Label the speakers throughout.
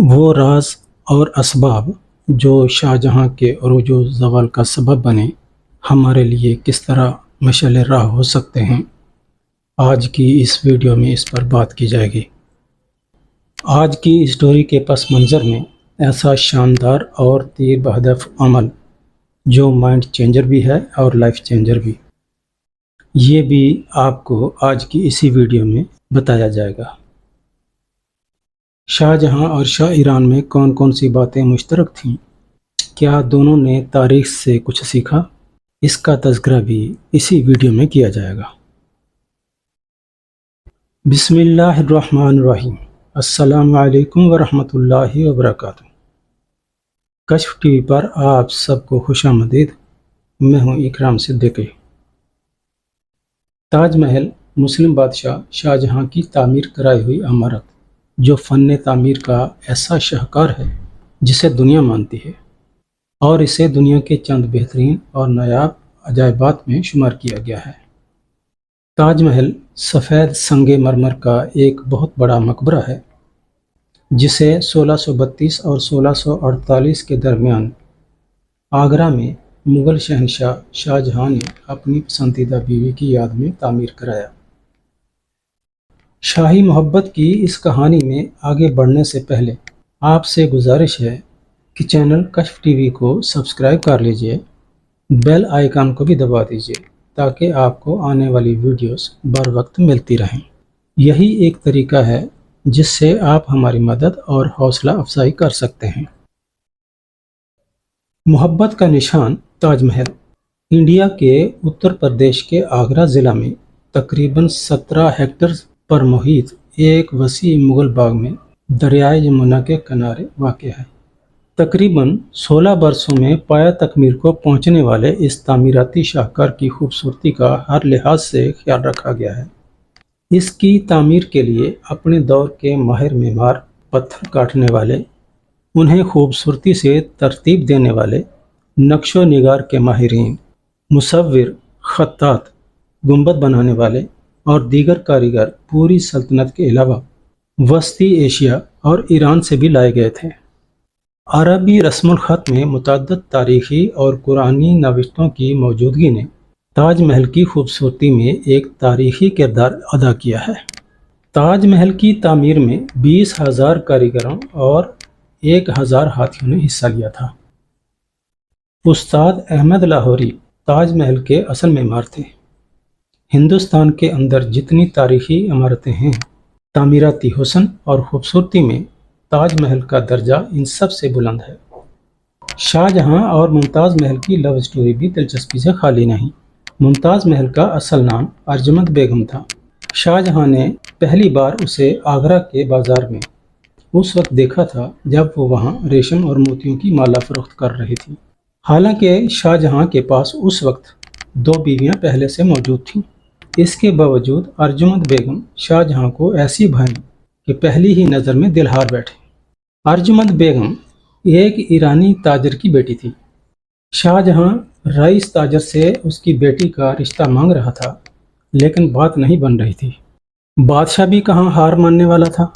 Speaker 1: وہ راز اور اسباب جو شاہجہاں کے عروج و زوال کا سبب بنے ہمارے لیے کس طرح مشعل راہ ہو سکتے ہیں، آج کی اس ویڈیو میں اس پر بات کی جائے گی۔ آج کی اسٹوری کے پس منظر میں ایسا شاندار اور تیر بہدف عمل جو مائنڈ چینجر بھی ہے اور لائف چینجر بھی، یہ بھی آپ کو آج کی اسی ویڈیو میں بتایا جائے گا۔ شاہ جہاں اور شاہ ایران میں کون کون سی باتیں مشترک تھیں؟ کیا دونوں نے تاریخ سے کچھ سیکھا؟ اس کا تذکرہ بھی اسی ویڈیو میں کیا جائے گا۔ بسم اللہ الرحمن الرحیم۔ السلام علیکم ورحمۃ اللہ وبرکاتہ۔ کشف ٹی وی پر آپ سب کو خوش آمدید۔ میں ہوں اکرام صدیقی۔ تاج محل مسلم بادشاہ شاہ جہاں کی تعمیر کرائی ہوئی عمارت جو فن تعمیر کا ایسا شاہکار ہے جسے دنیا مانتی ہے اور اسے دنیا کے چند بہترین اور نایاب عجائبات میں شمار کیا گیا ہے۔ تاج محل سفید سنگ مرمر کا ایک بہت بڑا مقبرہ ہے جسے 1632 اور 1648 کے درمیان آگرہ میں مغل شہنشاہ شاہ جہاں نے اپنی پسندیدہ بیوی کی یاد میں تعمیر کرایا۔ شاہی محبت کی اس کہانی میں آگے بڑھنے سے پہلے آپ سے گزارش ہے کہ چینل کشف ٹی وی کو سبسکرائب کر لیجئے، بیل آئیکن کو بھی دبا دیجئے تاکہ آپ کو آنے والی ویڈیوز بر وقت ملتی رہیں۔ یہی ایک طریقہ ہے جس سے آپ ہماری مدد اور حوصلہ افزائی کر سکتے ہیں۔ محبت کا نشان تاج محل انڈیا کے اتر پردیش کے آگرہ ضلع میں تقریباً 17 ہیکٹر پر محیط ایک وسیع مغل باغ میں دریائے یمنا کے کنارے واقع ہے۔ تقریباً 16 برسوں میں پایہ تکمیل کو پہنچنے والے اس تعمیراتی شاہکار کی خوبصورتی کا ہر لحاظ سے خیال رکھا گیا ہے۔ اس کی تعمیر کے لیے اپنے دور کے ماہر معمار، پتھر کاٹنے والے، انہیں خوبصورتی سے ترتیب دینے والے، نقش و نگار کے ماہرین، مصور، خطاط، گنبد بنانے والے اور دیگر کاریگر پوری سلطنت کے علاوہ وسطی ایشیا اور ایران سے بھی لائے گئے تھے۔ عربی رسم الخط میں متعدد تاریخی اور قرآنی نوشتوں کی موجودگی نے تاج محل کی خوبصورتی میں ایک تاریخی کردار ادا کیا ہے۔ تاج محل کی تعمیر میں 20,000 کاریگروں اور 1,000 ہاتھیوں نے حصہ لیا تھا۔ استاد احمد لاہوری تاج محل کے اصل معمار تھے۔ ہندوستان کے اندر جتنی تاریخی عمارتیں ہیں، تعمیراتی حسن اور خوبصورتی میں تاج محل کا درجہ ان سب سے بلند ہے۔ شاہ جہاں اور ممتاز محل کی لو سٹوری بھی دلچسپی سے خالی نہیں۔ ممتاز محل کا اصل نام ارجمند بیگم تھا۔ شاہ جہاں نے پہلی بار اسے آگرہ کے بازار میں اس وقت دیکھا تھا جب وہ وہاں ریشم اور موتیوں کی مالا فروخت کر رہی تھی۔ حالانکہ شاہ جہاں کے پاس اس وقت 2 بیویاں پہلے سے موجود تھیں، اس کے باوجود ارجمند بیگم شاہ جہاں کو ایسی بھائیں کہ پہلی ہی نظر میں دل ہار بیٹھے۔ ارجمند بیگم ایک ایرانی تاجر کی بیٹی تھی۔ شاہ جہاں رئیس تاجر سے اس کی بیٹی کا رشتہ مانگ رہا تھا، لیکن بات نہیں بن رہی تھی۔ بادشاہ بھی کہاں ہار ماننے والا تھا۔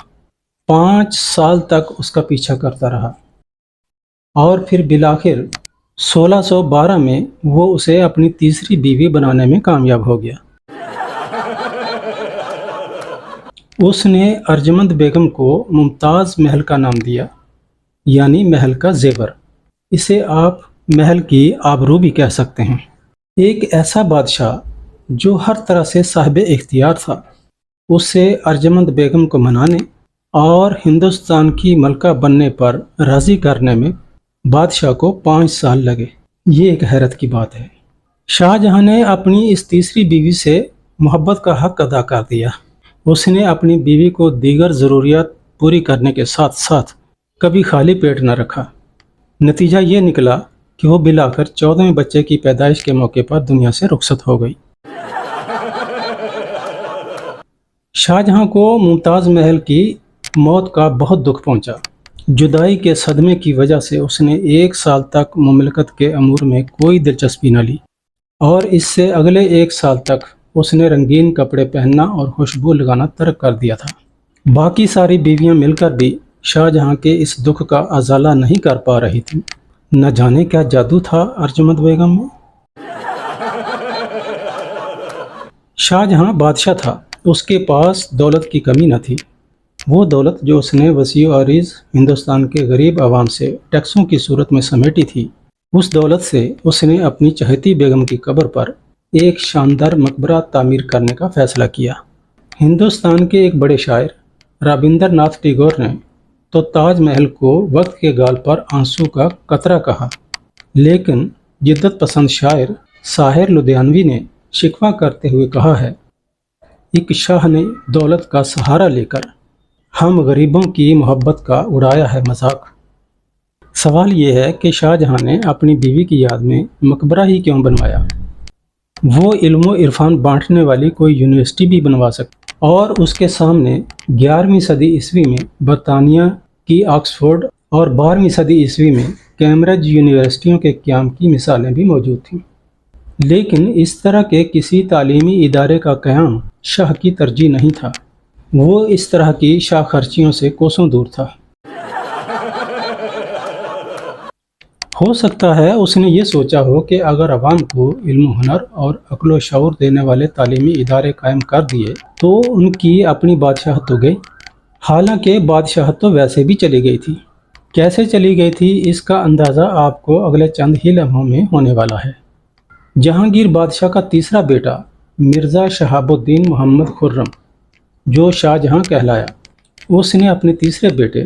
Speaker 1: 5 سال تک اس کا پیچھا کرتا رہا اور پھر بالآخر 1612 میں وہ اسے اپنی تیسری بیوی بنانے میں کامیاب ہو گیا۔ اس نے ارجمند بیگم کو ممتاز محل کا نام دیا، یعنی محل کا زیور۔ اسے آپ محل کی آبرو بھی کہہ سکتے ہیں۔ ایک ایسا بادشاہ جو ہر طرح سے صاحب اختیار تھا، اسے ارجمند بیگم کو منانے اور ہندوستان کی ملکہ بننے پر راضی کرنے میں بادشاہ کو 5 سال لگے۔ یہ ایک حیرت کی بات ہے۔ شاہ جہاں نے اپنی اس تیسری بیوی سے محبت کا حق ادا کر دیا۔ اس نے اپنی بیوی کو دیگر ضروریات پوری کرنے کے ساتھ ساتھ کبھی خالی پیٹ نہ رکھا۔ نتیجہ یہ نکلا کہ وہ بالآخر 14ویں بچے کی پیدائش کے موقع پر دنیا سے رخصت ہو گئی۔ شاہ جہاں کو ممتاز محل کی موت کا بہت دکھ پہنچا۔ جدائی کے صدمے کی وجہ سے اس نے 1 سال تک مملکت کے امور میں کوئی دلچسپی نہ لی اور اس سے اگلے 1 سال تک اس نے رنگین کپڑے پہننا اور خوشبو لگانا ترک کر دیا تھا۔ باقی ساری بیویاں مل کر بھی شاہ جہاں کے اس دکھ کا ازالہ نہیں کر پا رہی تھی۔ نہ جانے کیا جادو تھا ارجمند بیگم میں۔ شاہ جہاں بادشاہ تھا، اس کے پاس دولت کی کمی نہ تھی۔ وہ دولت جو اس نے وسیع و عریض ہندوستان کے غریب عوام سے ٹیکسوں کی صورت میں سمیٹی تھی، اس دولت سے اس نے اپنی چہیتی بیگم کی قبر پر ایک شاندار مقبرہ تعمیر کرنے کا فیصلہ کیا۔ ہندوستان کے ایک بڑے شاعر رابندر ناتھ ٹیگور نے تو تاج محل کو وقت کے گال پر آنسو کا قطرہ کہا، لیکن جدت پسند شاعر ساحر لدھیانوی نے شکوہ کرتے ہوئے کہا ہے، ایک شاہ نے دولت کا سہارا لے کر ہم غریبوں کی محبت کا اڑایا ہے مذاق۔ سوال یہ ہے کہ شاہ جہاں نے اپنی بیوی کی یاد میں مقبرہ ہی کیوں بنوایا؟ وہ علم و عرفان بانٹنے والی کوئی یونیورسٹی بھی بنوا سکتا، اور اس کے سامنے 11ویں صدی عیسوی میں برطانیہ کی آکسفورڈ اور 12ویں صدی عیسوی میں کیمبرج یونیورسٹیوں کے قیام کی مثالیں بھی موجود تھیں۔ لیکن اس طرح کے کسی تعلیمی ادارے کا قیام شاہ کی ترجیح نہیں تھا۔ وہ اس طرح کی شاہ خرچیوں سے کوسوں دور تھا۔ ہو سکتا ہے اس نے یہ سوچا ہو کہ اگر عوام کو علم و ہنر اور عقل و شعور دینے والے تعلیمی ادارے قائم کر دیے تو ان کی اپنی بادشاہت تو گئی۔ حالانکہ بادشاہت تو ویسے بھی چلی گئی تھی۔ کیسے چلی گئی تھی اس کا اندازہ آپ کو اگلے چند ہی لمحوں میں ہونے والا ہے۔ جہانگیر بادشاہ کا تیسرا بیٹا مرزا شہاب الدین محمد خرم، جو شاہ جہاں کہلایا، اس نے اپنے تیسرے بیٹے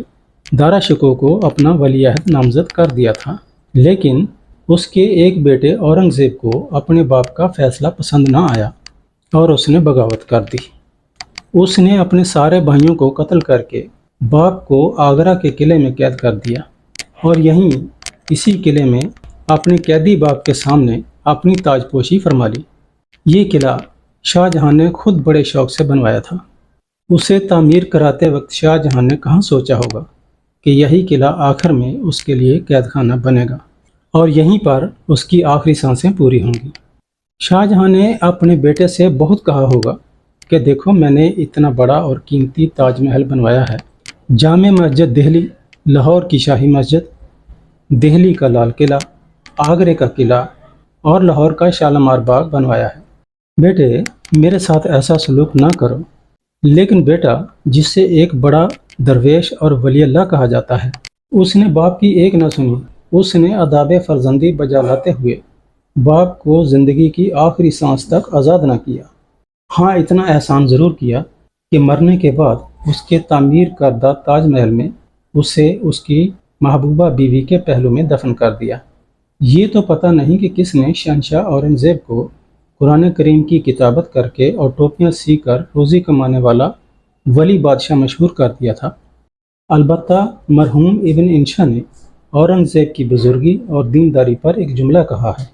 Speaker 1: دارا شکوہ کو اپنا ولی عہد نامزد کر دیا تھا، لیکن اس کے ایک بیٹے اورنگزیب کو اپنے باپ کا فیصلہ پسند نہ آیا اور اس نے بغاوت کر دی۔ اس نے اپنے سارے بھائیوں کو قتل کر کے باپ کو آگرہ کے قلعے میں قید کر دیا، اور یہیں اسی قلعے میں اپنے قیدی باپ کے سامنے اپنی تاج پوشی فرما لی۔ یہ قلعہ شاہ جہاں نے خود بڑے شوق سے بنوایا تھا۔ اسے تعمیر کراتے وقت شاہ جہاں نے کہاں سوچا ہوگا کہ یہی قلعہ آخر میں اس کے لیے قید خانہ بنے گا اور یہیں پر اس کی آخری سانسیں پوری ہوں گی۔ شاہ جہاں نے اپنے بیٹے سے بہت کہا ہوگا کہ دیکھو، میں نے اتنا بڑا اور قیمتی تاج محل بنوایا ہے، جامع مسجد دہلی، لاہور کی شاہی مسجد، دہلی کا لال قلعہ، آگرے کا قلعہ اور لاہور کا شالمار باغ بنوایا ہے۔ بیٹے، میرے ساتھ ایسا سلوک نہ کرو۔ لیکن بیٹا، جس سے ایک بڑا درویش اور ولی اللہ کہا جاتا ہے، اس نے باپ کی ایک نہ سنی۔ اس نے آداب فرزندی بجا لاتے ہوئے باپ کو زندگی کی آخری سانس تک آزاد نہ کیا۔ ہاں، اتنا احسان ضرور کیا کہ مرنے کے بعد اس کے تعمیر کردہ تاج محل میں اسے اس کی محبوبہ بیوی کے پہلو میں دفن کر دیا۔ یہ تو پتہ نہیں کہ کس نے شہنشاہ اورنگزیب کو قرآن کریم کی کتابت کر کے اور ٹوپیاں سی کر روزی کمانے والا ولی بادشاہ مشہور کر دیا تھا۔ البتہ مرحوم ابن انشا نے اورنگزیب کی بزرگی اور دینداری پر ایک جملہ کہا ہے،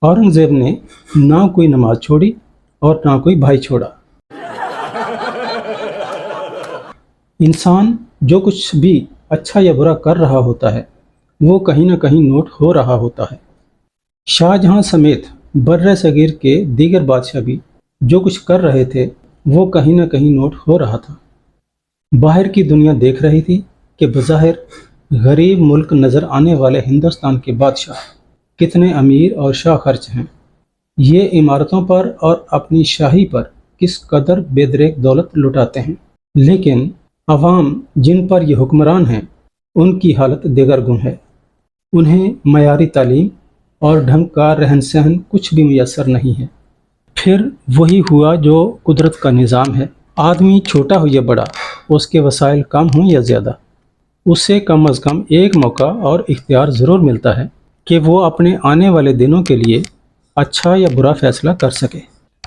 Speaker 1: اورنگزیب نے نہ کوئی نماز چھوڑی اور نہ کوئی بھائی چھوڑا۔ انسان جو کچھ بھی اچھا یا برا کر رہا ہوتا ہے وہ کہیں نہ کہیں نوٹ ہو رہا ہوتا ہے۔ شاہ جہاں سمیت بر صغیر کے دیگر بادشاہ بھی جو کچھ کر رہے تھے وہ کہیں نہ کہیں نوٹ ہو رہا تھا۔ باہر کی دنیا دیکھ رہی تھی کہ بظاہر غریب ملک نظر آنے والے ہندوستان کے بادشاہ کتنے امیر اور شاہ خرچ ہیں، یہ عمارتوں پر اور اپنی شاہی پر کس قدر بے دریغ دولت لٹاتے ہیں، لیکن عوام جن پر یہ حکمران ہیں ان کی حالت دیگر گوں ہے۔ انہیں معیاری تعلیم اور ڈھنگ کا رہن سہن کچھ بھی میسر نہیں ہے۔ پھر وہی ہوا جو قدرت کا نظام ہے، آدمی چھوٹا ہو یا بڑا، اس کے وسائل کم ہوں یا زیادہ، اسے کم از کم ایک موقع اور اختیار ضرور ملتا ہے کہ وہ اپنے آنے والے دنوں کے لیے اچھا یا برا فیصلہ کر سکے۔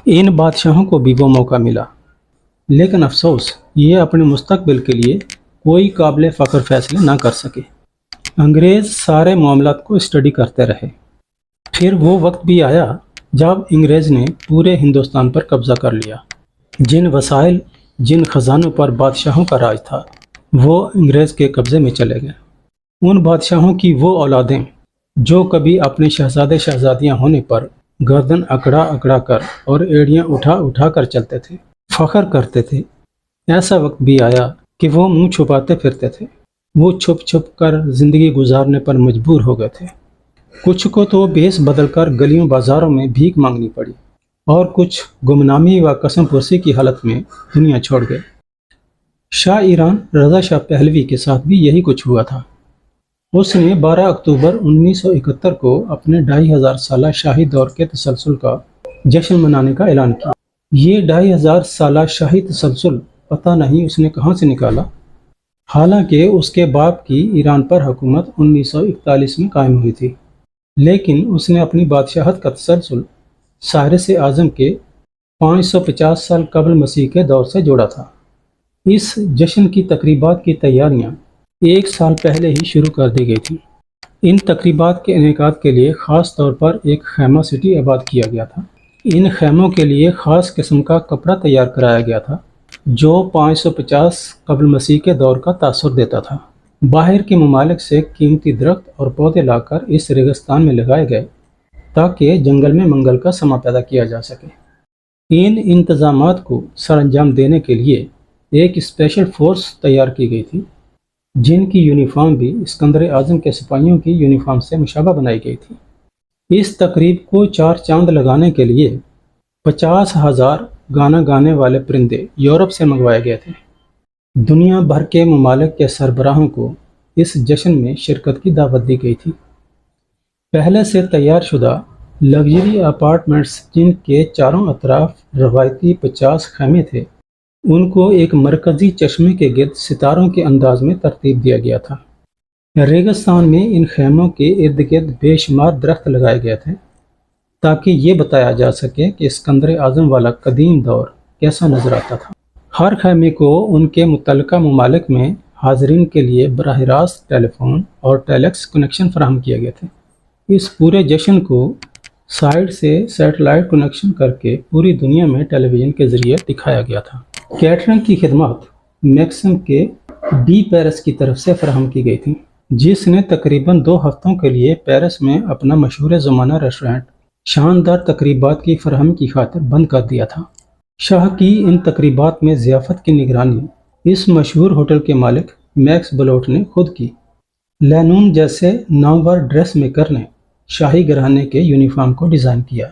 Speaker 1: ان بادشاہوں کو بھی وہ موقع ملا، لیکن افسوس یہ اپنے مستقبل کے لیے کوئی قابل فخر فیصلے نہ کر سکے۔ انگریز سارے معاملات کو اسٹڈی کرتے رہے۔ پھر وہ وقت بھی آیا جب انگریز نے پورے ہندوستان پر قبضہ کر لیا۔ جن وسائل، جن خزانوں پر بادشاہوں کا راج تھا وہ انگریز کے قبضے میں چلے گئے۔ ان بادشاہوں کی وہ اولادیں جو کبھی اپنے شہزادے شہزادیاں ہونے پر گردن اکڑا اکڑا کر اور ایڑیاں اٹھا اٹھا کر چلتے تھے، فخر کرتے تھے، ایسا وقت بھی آیا کہ وہ منہ چھپاتے پھرتے تھے۔ وہ چھپ چھپ کر زندگی گزارنے پر مجبور ہو گئے تھے۔ کچھ کو تو بھیس بدل کر گلیوں بازاروں میں بھیک مانگنی پڑی اور کچھ گمنامی و قسم پرسی کی حالت میں دنیا چھوڑ گئے۔ شاہ ایران رضا شاہ پہلوی کے ساتھ بھی یہی کچھ ہوا تھا۔ اس نے 12 اکتوبر 1971 کو اپنے 2500 سالہ شاہی دور کے تسلسل کا جشن منانے کا اعلان کیا۔ یہ 2500 سالہ شاہی تسلسل پتہ نہیں اس نے کہاں سے نکالا، حالانکہ اس کے باپ کی ایران پر حکومت 1941 میں قائم ہوئی تھی، لیکن اس نے اپنی بادشاہت کا تسلسل سائرس اعظم کے 550 سال قبل مسیح کے دور سے جوڑا تھا۔ اس جشن کی تقریبات کی تیاریاں 1 سال پہلے ہی شروع کر دی گئی تھیں۔ ان تقریبات کے انعقاد کے لیے خاص طور پر ایک خیمہ سٹی آباد کیا گیا تھا۔ ان خیموں کے لیے خاص قسم کا کپڑا تیار کرایا گیا تھا جو 550 قبل مسیح کے دور کا تاثر دیتا تھا۔ باہر کے ممالک سے قیمتی درخت اور پودے لا کر اس ریگستان میں لگائے گئے تاکہ جنگل میں منگل کا سماں پیدا کیا جا سکے۔ ان انتظامات کو سر انجام دینے کے لیے ایک اسپیشل فورس تیار کی گئی تھی، جن کی یونیفارم بھی اسکندر اعظم کے سپاہیوں کی یونیفارم سے مشابہ بنائی گئی تھی۔ اس تقریب کو 4 چاند لگانے کے لیے 50,000 گانا گانے والے پرندے یورپ سے منگوائے گئے تھے۔ دنیا بھر کے ممالک کے سربراہوں کو اس جشن میں شرکت کی دعوت دی گئی تھی۔ پہلے سے تیار شدہ لگژری اپارٹمنٹس، جن کے چاروں اطراف روایتی 50 خیمے تھے، ان کو ایک مرکزی چشمے کے گرد ستاروں کے انداز میں ترتیب دیا گیا تھا۔ ریگستان میں ان خیموں کے ارد گرد بے شمار درخت لگائے گئے تھے تاکہ یہ بتایا جا سکے کہ اسکندر اعظم والا قدیم دور کیسا نظر آتا تھا۔ ہر خیمے کو ان کے متعلقہ ممالک میں حاضرین کے لیے براہ راست ٹیلی فون اور ٹیلیکس کنیکشن فراہم کیے گئے تھے۔ اس پورے جشن کو سائٹ سے سیٹلائٹ کنیکشن کر کے پوری دنیا میں ٹیلی ویژن کے ذریعے دکھایا گیا تھا۔ کیٹرنگ کی خدمات میکسم کے ڈی پیرس کی طرف سے فراہم کی گئی تھی، جس نے تقریباً 2 ہفتوں کے لیے پیرس میں اپنا مشہور زمانہ ریسٹورنٹ شاندار تقریبات کی فراہمی کی خاطر بند کر دیا تھا۔ شاہ کی ان تقریبات میں ضیافت کی نگرانی اس مشہور ہوٹل کے مالک میکس بلوٹ نے خود کی۔ لینون جیسے نامور ڈریس میکر نے شاہی گھرانے کے یونیفارم کو ڈیزائن کیا۔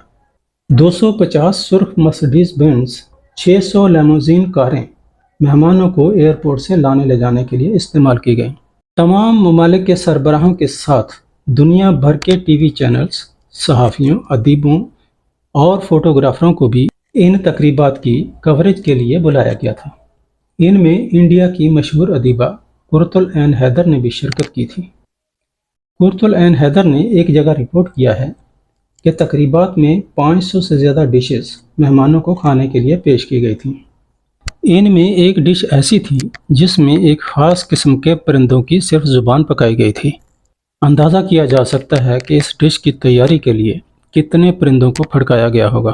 Speaker 1: 250 سرخ مرسڈیز بینز 600 لیموزین کاریں مہمانوں کو ایئرپورٹ سے لانے لے جانے کے لیے استعمال کی گئیں۔ تمام ممالک کے سربراہوں کے ساتھ دنیا بھر کے ٹی وی چینلز، صحافیوں، ادیبوں اور فوٹوگرافروں کو بھی ان تقریبات کی کوریج کے لیے بلایا گیا تھا۔ ان میں انڈیا کی مشہور ادیبہ قرۃ العین حیدر نے بھی شرکت کی تھی۔ قرۃ العین حیدر نے ایک جگہ رپورٹ کیا ہے کہ تقریبات میں 500 سے زیادہ ڈشز مہمانوں کو کھانے کے لیے پیش کی گئی تھیں۔ ان میں ایک ڈش ایسی تھی جس میں ایک خاص قسم کے پرندوں کی صرف زبان پکائی گئی تھی۔ اندازہ کیا جا سکتا ہے کہ اس ڈش کی تیاری کے لیے کتنے پرندوں کو پھڑکایا گیا ہوگا۔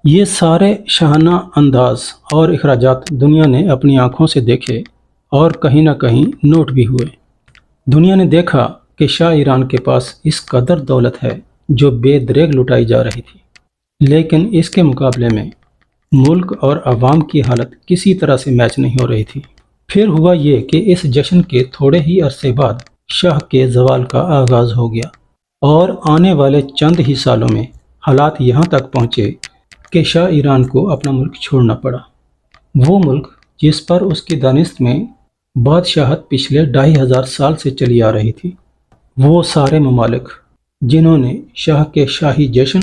Speaker 1: یہ سارے شاہانہ انداز اور اخراجات دنیا نے اپنی آنکھوں سے دیکھے اور کہیں نہ کہیں نوٹ بھی ہوئے۔ دنیا نے دیکھا کہ شاہ ایران کے پاس اس قدر دولت ہے جو بے دریغ لٹائی جا رہی تھی، لیکن اس کے مقابلے میں ملک اور عوام کی حالت کسی طرح سے میچ نہیں ہو رہی تھی۔ پھر ہوا یہ کہ اس جشن کے تھوڑے ہی عرصے بعد شاہ کے زوال کا آغاز ہو گیا اور آنے والے چند ہی سالوں میں حالات یہاں تک پہنچے کہ شاہ ایران کو اپنا ملک چھوڑنا پڑا۔ وہ ملک جس پر اس کی دانست میں بادشاہت پچھلے 2500 سال سے چلی آ رہی تھی۔ وہ سارے ممالک جنہوں نے شاہ کے شاہی جشن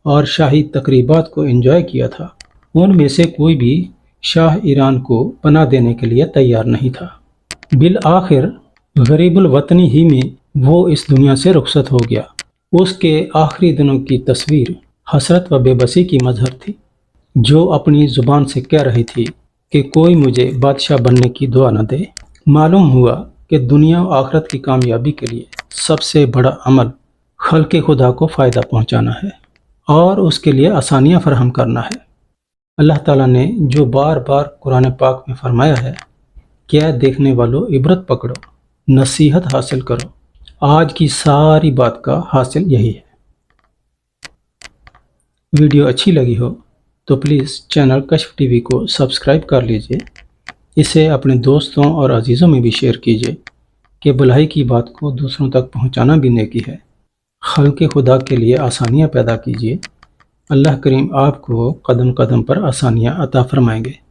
Speaker 1: اور شاہی تقریبات کو انجوائے کیا تھا، ان میں سے کوئی بھی شاہ ایران کو پناہ دینے کے لیے تیار نہیں تھا۔ بالآخر غریب الوطنی ہی میں وہ اس دنیا سے رخصت ہو گیا۔ اس کے آخری دنوں کی تصویر حسرت و بے بسی کی مظہر تھی، جو اپنی زبان سے کہہ رہی تھی کہ کوئی مجھے بادشاہ بننے کی دعا نہ دے۔ معلوم ہوا کہ دنیا و آخرت کی کامیابی کے لیے سب سے بڑا عمل خلق خدا کو فائدہ پہنچانا ہے اور اس کے لیے آسانیاں فراہم کرنا ہے۔ اللہ تعالیٰ نے جو بار بار قرآن پاک میں فرمایا ہے کہ اے دیکھنے والوں عبرت پکڑو، نصیحت حاصل کرو، آج کی ساری بات کا حاصل یہی ہے۔ ویڈیو اچھی لگی ہو تو پلیز چینل کشف ٹی وی کو سبسکرائب کر لیجئے اسے اپنے دوستوں اور عزیزوں میں بھی شیئر کیجیے کہ بھلائی کی بات کو دوسروں تک پہنچانا بھی نیکی ہے۔ خلق خدا کے لیے آسانیاں پیدا کیجیے، اللہ کریم آپ کو قدم قدم پر آسانیاں عطا فرمائیں گے۔